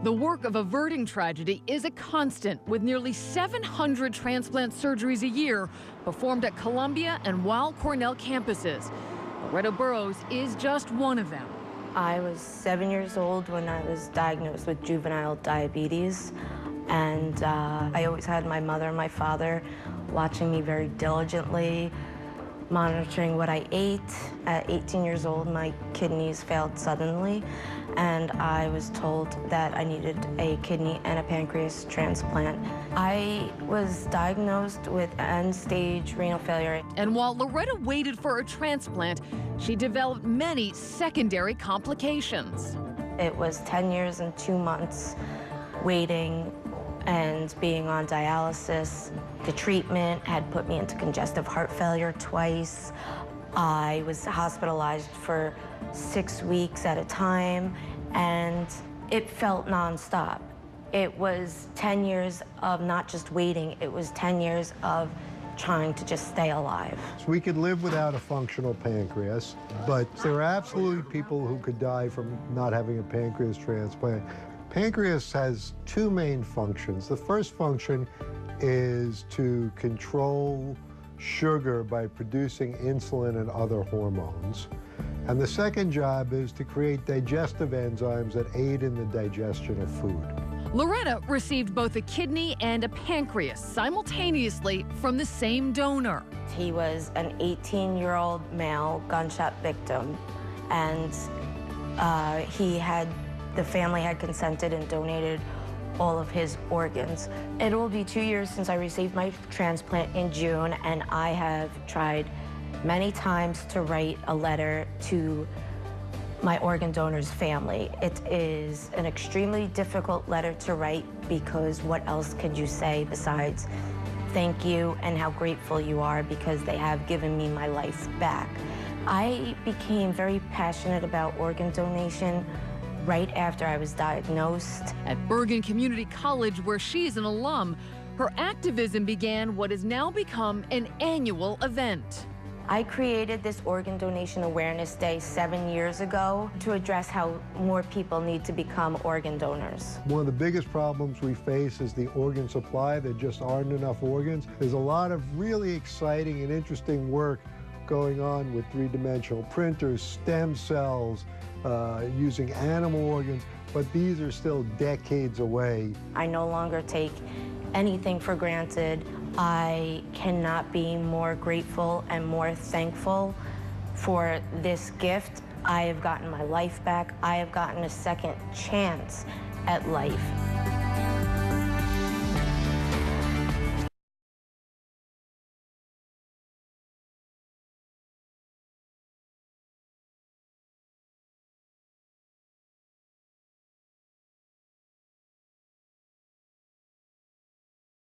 The work of averting tragedy is a constant, with nearly 700 transplant surgeries a year performed at Columbia and Weill Cornell campuses. Loretta Burrows is just one of them. I was 7 years old when I was diagnosed with juvenile diabetes, and I always had my mother and my father watching me very diligently, monitoring what I ate. At 18 years old, my kidneys failed suddenly, and I was told that I needed a kidney and a pancreas transplant. I was diagnosed with end-stage renal failure. And while Loretta waited for a transplant, she developed many secondary complications. It was 10 years and 2 months waiting and being on dialysis. The treatment had put me into congestive heart failure twice. I was hospitalized for 6 weeks at a time, and it felt nonstop. It was 10 years of not just waiting, it was 10 years of trying to just stay alive. So we could live without a functional pancreas, but there are absolutely people who could die from not having a pancreas transplant. Pancreas has two main functions. The first function is to control sugar by producing insulin and other hormones. And the second job is to create digestive enzymes that aid in the digestion of food. Loretta received both a kidney and a pancreas simultaneously from the same donor. He was an 18-year-old male gunshot victim, and the family had consented and donated all of his organs. It will be 2 years since I received my transplant in June, and I have tried many times to write a letter to my organ donor's family. It is an extremely difficult letter to write because what else could you say besides thank you and how grateful you are because they have given me my life back. I became very passionate about organ donation right after I was diagnosed. At Bergen Community College, where she's an alum, her activism began what has now become an annual event. I created this Organ Donation Awareness Day 7 years ago to address how more people need to become organ donors. One of the biggest problems we face is the organ supply. There just aren't enough organs. There's a lot of really exciting and interesting work going on with three-dimensional printers, stem cells, using animal organs, but these are still decades away. I no longer take anything for granted. I cannot be more grateful and more thankful for this gift. I have gotten my life back. I have gotten a second chance at life.